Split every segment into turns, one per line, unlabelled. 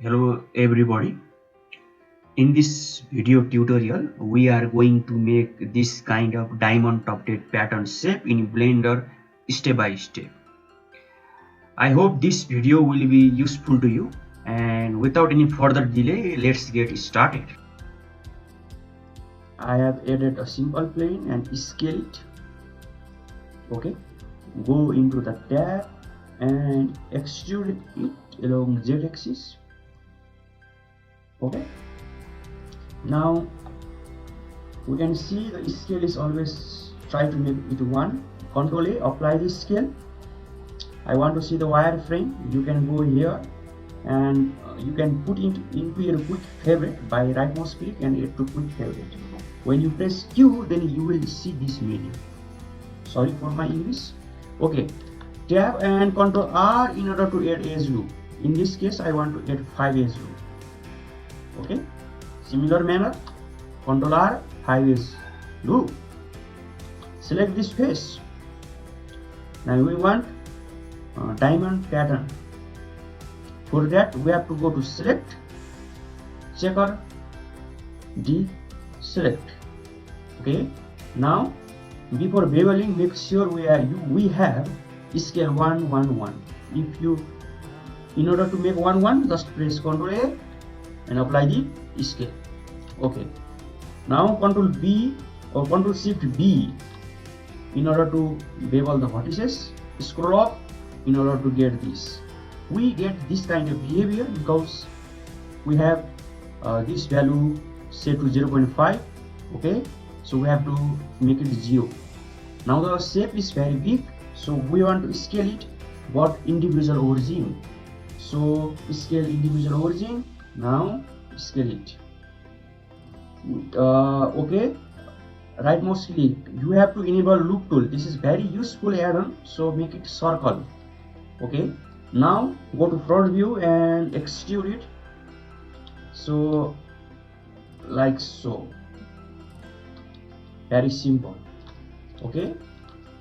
Hello everybody. In this video tutorial, we are going to make this kind of diamond tufted pattern shape in Blender step by step. I hope this video will be useful to you, and without any further delay, let's get started. I have added a simple plane and scale it. Okay, go into the tab and extrude it along Z axis. Okay, now we can see the scale is always try to make it 1. Control A, apply this scale. I want to see the wireframe. You can go here and you can put it into your quick favorite by right mouse click and add to quick favorite. When you press Q, then you will see this menu. Sorry for my English. Okay, tab and control R in order to add edge loop. In this case, I want to add 5 edge loop. Okay, similar manner, control R, 5 edge loop. Select this face. Now we want diamond pattern. For that we have to go to select, checker, deselect. Okay, now before beveling, make sure we have scale 1 1 1. If you in order to make 1 1, just press Ctrl A and apply the scale. Okay, now Ctrl B or Ctrl Shift B in order to bevel the vertices. Scroll up in order to get this. We get this kind of behavior because we have this value set to 0.5. okay, so we have to make it 0. Now the shape is very big, so we want to scale it but individual origin. So scale individual origin. Now scale it. Okay, right mouse click, you have to enable loop tool. This is very useful add-on, so make it circle. Okay, now go to front view and extrude it, so like so, very simple. Okay,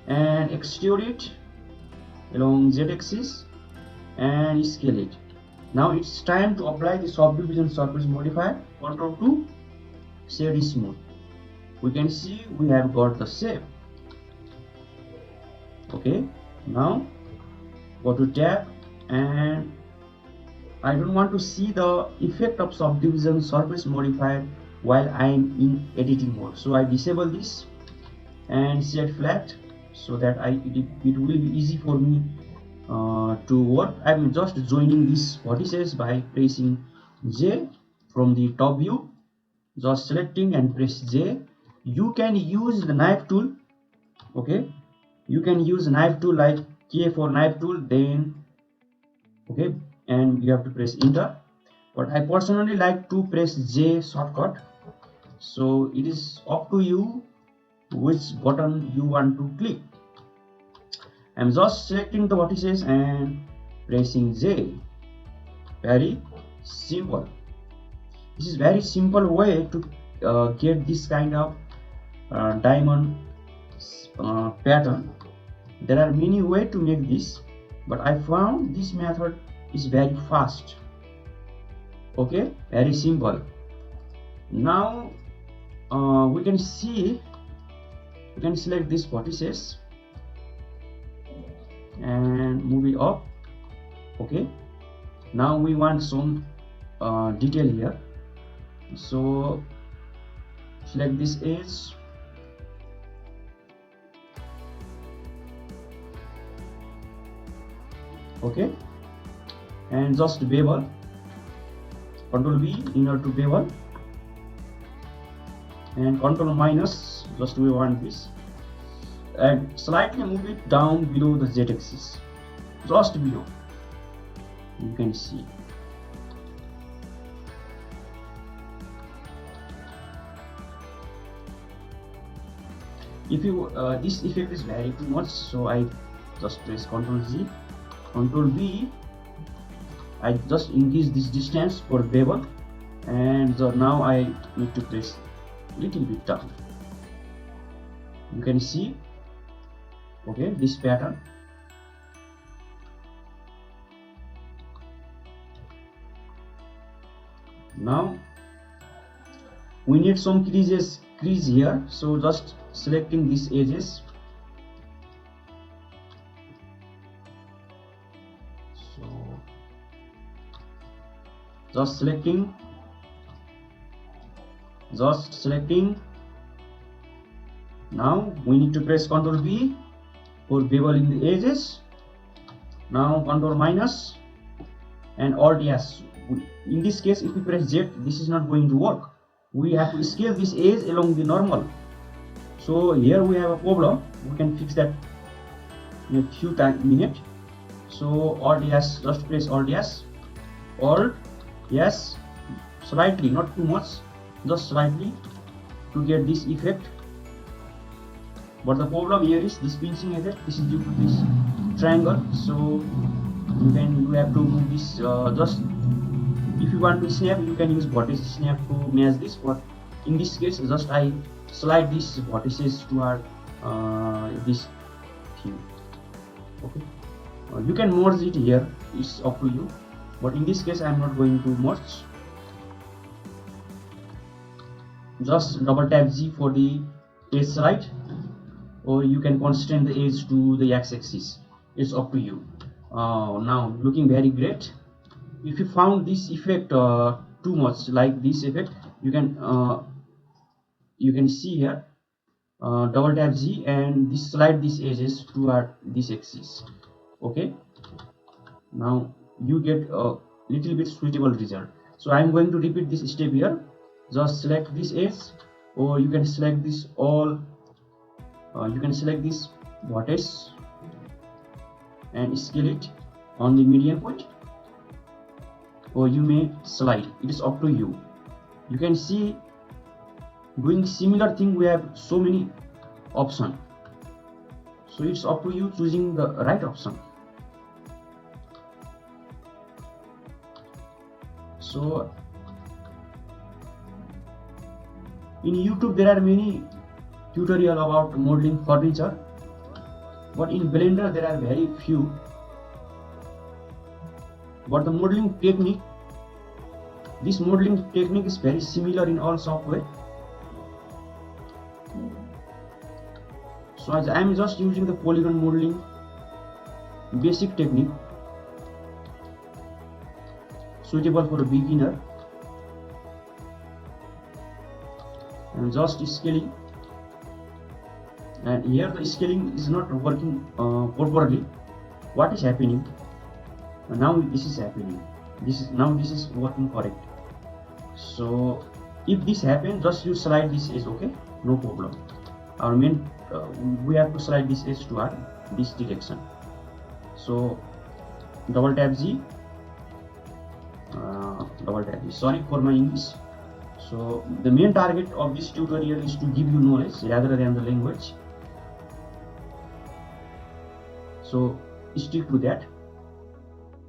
and extrude it along Z axis and scale it. Now it's time to apply the subdivision surface modifier. Control 2, shade smooth. We can see we have got the shape. Okay, now go to tab, and I don't want to see the effect of subdivision surface modifier while I am in editing mode, so I disable this and set flat so that it will be easy for me to work. I'm just joining these vertices by pressing J from the top view, just selecting and press J. You can use the knife tool. Okay, you can use knife tool like K for knife tool, then okay, and you have to press enter, but I personally like to press J shortcut, so it is up to you which button you want to click. I'm just selecting the vertices and pressing J. Very simple. This is very simple way to get this kind of diamond pattern. There are many ways to make this, but I found this method is very fast. Okay, very simple. Now we can see, we can select these vertices and move it up. Okay, now we want some detail here, so select this edge. Okay, and just bevel. Control B in order to bevel, and control minus, just we want this, and slightly move it down below the Z axis, just below. You can see. If you this effect is very too much, so I just press Ctrl Z, Ctrl B. I just increase this distance for bevel, and now I need to press little bit down. You can see, okay, this pattern. Now we need some crease here, so just selecting these edges. So just selecting, now we need to press Ctrl V for beveling the edges. Now Ctrl minus and Alt S. In this case, if we press Z, this is not going to work. We have to scale this edge along the normal. So here we have a problem. We can fix that in a few minutes. So Alt S, just press Alt S, Alt S, slightly, not too much, just slightly, to get this effect. But the problem here is this pinching effect. This is due to this triangle. So you have to move this. Just if you want to snap, you can use vertex snap to match this. But in this case, just I slide these vertices to our this thing. Okay, you can merge it here. It's up to you. But in this case, I am not going to merge. Just double tap G for the edge slide, or you can constrain the edge to the x-axis. It's up to you. Now looking very great. If you found this effect too much, like this effect, you can see here, double tap G and this slide these edges toward this axis. Okay, now you get a little bit suitable result. So I am going to repeat this step here. Just select this edge, or you can select this all. You can select this vertex and scale it on the median point, or you may slide. It is up to you. You can see doing similar thing, we have so many options, so it's up to you choosing the right option. So in YouTube there are many tutorial about modeling furniture, but in Blender there are very few. But the modeling technique, this modeling technique is very similar in all software. So as I am just using the polygon modeling basic technique, suitable for a beginner, and just scaling. And here the scaling is not working properly. What is happening? Now this is happening. This is working correct. So if this happens, just you slide this edge. Okay, no problem. Our main we have to slide this edge to this direction. So double tap G. Sorry for my English. So the main target of this tutorial is to give you knowledge rather than the language. So stick to that.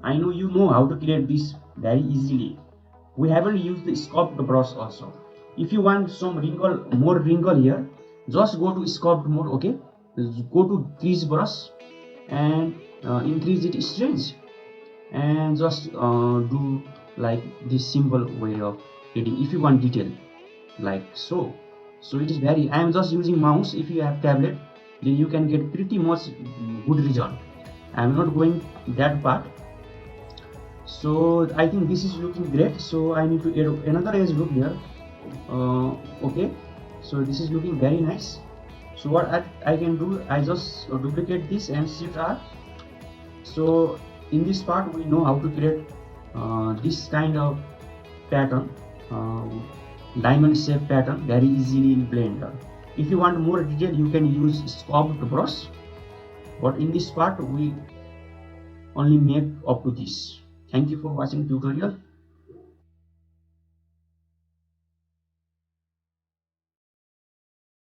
I know you know how to create this very easily. We haven't used the sculpt brush also. If you want some more wrinkle here, just go to sculpt mode. Okay, go to crease brush and increase it strange, and just do like this simple way of creating. If you want detail, like so it is very. I am just using mouse. If you have tablet, then you can get pretty much good result. I am not going that part. So I think this is looking great. So I need to add another edge look here. Okay, so this is looking very nice. So what I can do, I just duplicate this and shift R. So in this part we know how to create this kind of pattern, diamond shape pattern, very easily in Blender. If you want more detail, you can use sculpt brush, but in this part we only make up to this. Thank you for watching tutorial.